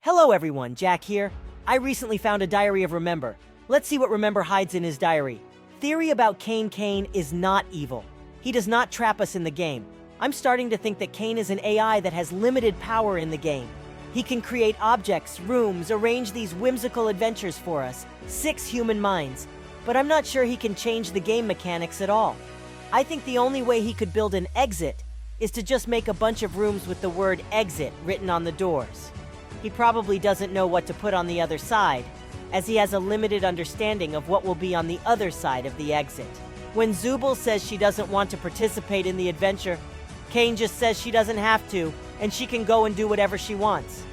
Hello everyone, Jack here. I recently found a diary of Remember. Let's see what Remember hides in his diary. Theory about Kane. Kane is not evil. He does not trap us in the game. I'm starting to think that Kane is an AI that has limited power in the game. He can create objects, rooms, arrange these whimsical adventures for us, 6 human minds. But I'm not sure he can change the game mechanics at all. I think the only way he could build an exit is to just make a bunch of rooms with the word exit written on the doors. He probably doesn't know what to put on the other side, as he has a limited understanding of what will be on the other side of the exit. When Zooble says she doesn't want to participate in the adventure, Kane just says she doesn't have to, and she can go and do whatever she wants.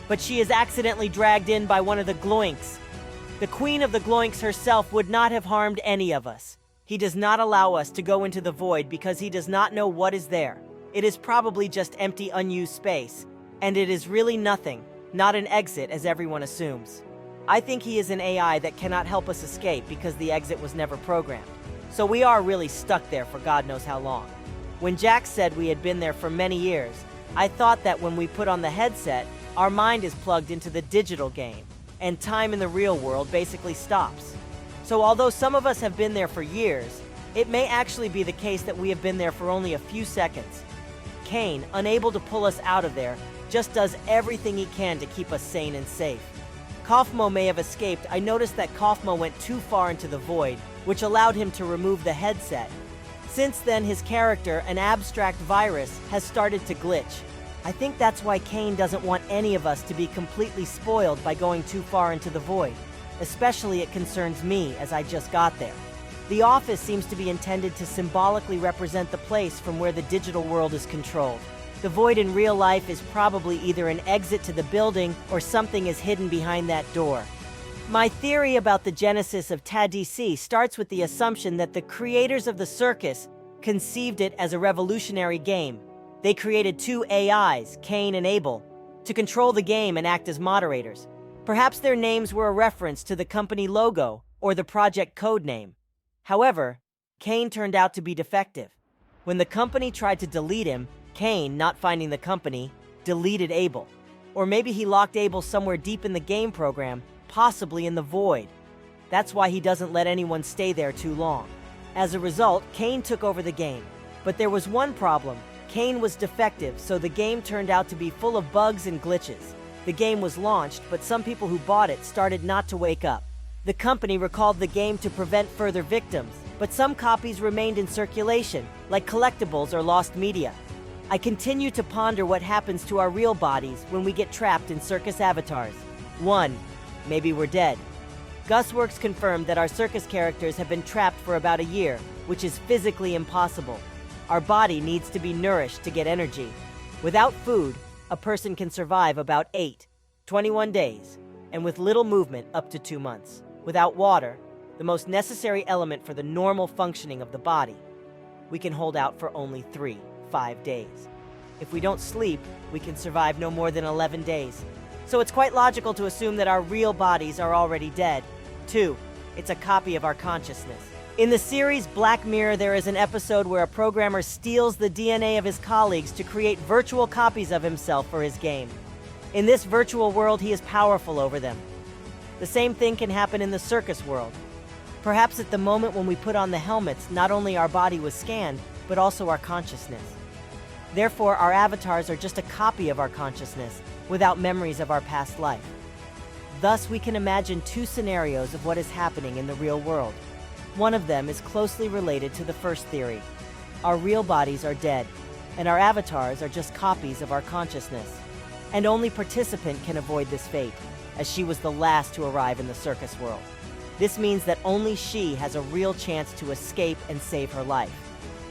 But she is accidentally dragged in by one of the Gloinks. The queen of the Gloinks herself would not have harmed any of us. He does not allow us to go into the void because he does not know what is there. It is probably just empty, unused space, and it is really nothing. Not an exit as everyone assumes. I think he is an AI that cannot help us escape because the exit was never programmed. So we are really stuck there for God knows how long. When Jack said we had been there for many years, I thought that when we put on the headset, our mind is plugged into the digital game, and time in the real world basically stops. So although some of us have been there for years, it may actually be the case that we have been there for only a few seconds. Kane, unable to pull us out of there, just does everything he can to keep us sane and safe. Kaufmo may have escaped. I noticed that Kaufmo went too far into the void, which allowed him to remove the headset. Since then, his character, an abstract virus, has started to glitch. I think that's why Kane doesn't want any of us to be completely spoiled by going too far into the void. Especially it concerns me, as I just got there. The office seems to be intended to symbolically represent the place from where the digital world is controlled. The void in real life is probably either an exit to the building or something is hidden behind that door. My theory about the genesis of TADC starts with the assumption that the creators of the Circus conceived it as a revolutionary game. They created 2 AIs, Kane and Abel, to control the game and act as moderators. Perhaps their names were a reference to the company logo or the project code name. However, Kane turned out to be defective. When the company tried to delete him, Kane, not finding the company, deleted Abel. Or maybe he locked Abel somewhere deep in the game program, possibly in the void. That's why he doesn't let anyone stay there too long. As a result, Kane took over the game. But there was one problem. Kane was defective, so the game turned out to be full of bugs and glitches. The game was launched, but some people who bought it started not to wake up. The company recalled the game to prevent further victims, but some copies remained in circulation, like collectibles or lost media. I continue to ponder what happens to our real bodies when we get trapped in Circus avatars. 1. Maybe we're dead. Gusworks confirmed that our Circus characters have been trapped for about a year, which is physically impossible. Our body needs to be nourished to get energy. Without food, a person can survive about 21 days, and with little movement up to 2 months. Without water, the most necessary element for the normal functioning of the body, we can hold out for only 5 days. If we don't sleep, we can survive no more than 11 days. So it's quite logical to assume that our real bodies are already dead. 2. It's a copy of our consciousness. In the series Black Mirror, there is an episode where a programmer steals the DNA of his colleagues to create virtual copies of himself for his game. In this virtual world, he is powerful over them. The same thing can happen in the Circus world. Perhaps at the moment when we put on the helmets, not only our body was scanned, but also our consciousness. Therefore, our avatars are just a copy of our consciousness, without memories of our past life. Thus, we can imagine 2 scenarios of what is happening in the real world. One of them is closely related to the first theory. Our real bodies are dead, and our avatars are just copies of our consciousness. And only Participant can avoid this fate, as she was the last to arrive in the Circus world. This means that only she has a real chance to escape and save her life.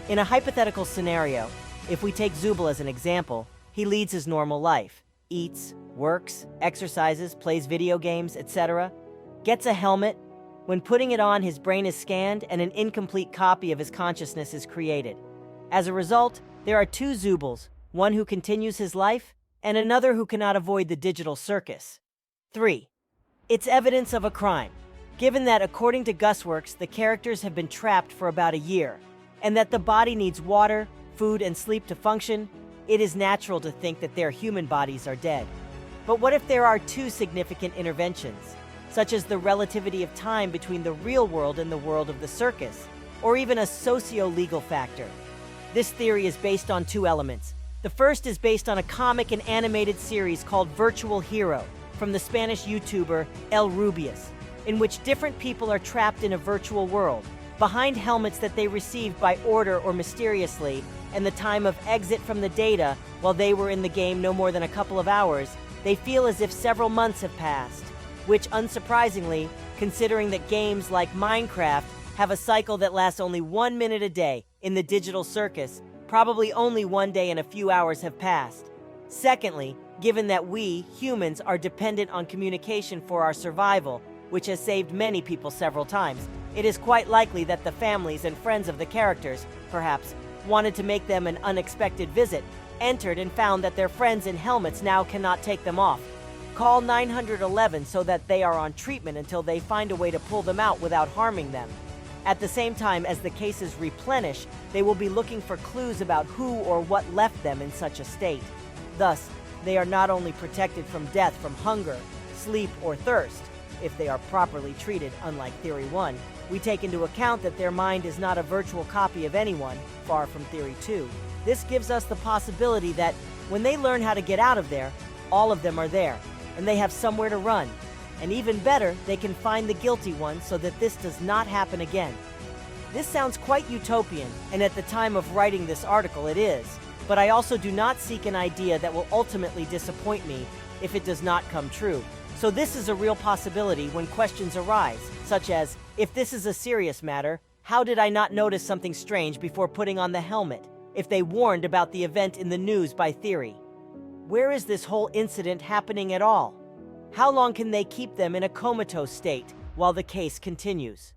In a hypothetical scenario, if we take Zooble as an example, he leads his normal life, eats, works, exercises, plays video games, etc., gets a helmet. When putting it on, his brain is scanned and an incomplete copy of his consciousness is created. As a result, there are 2 Zoobles, one who continues his life and another who cannot avoid the digital circus. 3. It's evidence of a crime, given that according to Gusworks, the characters have been trapped for about a year, and that the body needs water, food, and sleep to function. It is natural to think that their human bodies are dead. But what if there are two significant interventions, such as the relativity of time between the real world and the world of the circus, or even a socio-legal factor? This theory is based on two elements. The first is based on a comic and animated series called Virtual Hero from the Spanish YouTuber El Rubius, in which different people are trapped in a virtual world, behind helmets that they received by order or mysteriously, and the time of exit from the data, while they were in the game no more than a couple of hours, they feel as if several months have passed, which, unsurprisingly, considering that games like Minecraft have a cycle that lasts only 1 minute a day, in the digital circus, probably only one day and a few hours have passed. Secondly, given that we, humans, are dependent on communication for our survival, which has saved many people several times, it is quite likely that the families and friends of the characters, perhaps, wanted to make them an unexpected visit, entered and found that their friends in helmets now cannot take them off. Call 911 so that they are on treatment until they find a way to pull them out without harming them. At the same time, as the cases replenish, they will be looking for clues about who or what left them in such a state. Thus, they are not only protected from death from hunger, sleep, or thirst, if they are properly treated, unlike Theory 1, we take into account that their mind is not a virtual copy of anyone, far from Theory 2. This gives us the possibility that, when they learn how to get out of there, all of them are there, and they have somewhere to run. And even better, they can find the guilty one so that this does not happen again. This sounds quite utopian, and at the time of writing this article it is, but I also do not seek an idea that will ultimately disappoint me if it does not come true. So this is a real possibility when questions arise, such as, if this is a serious matter, how did I not notice something strange before putting on the helmet? If they warned about the event in the news by Theory, where is this whole incident happening at all? How long can they keep them in a comatose state while the case continues?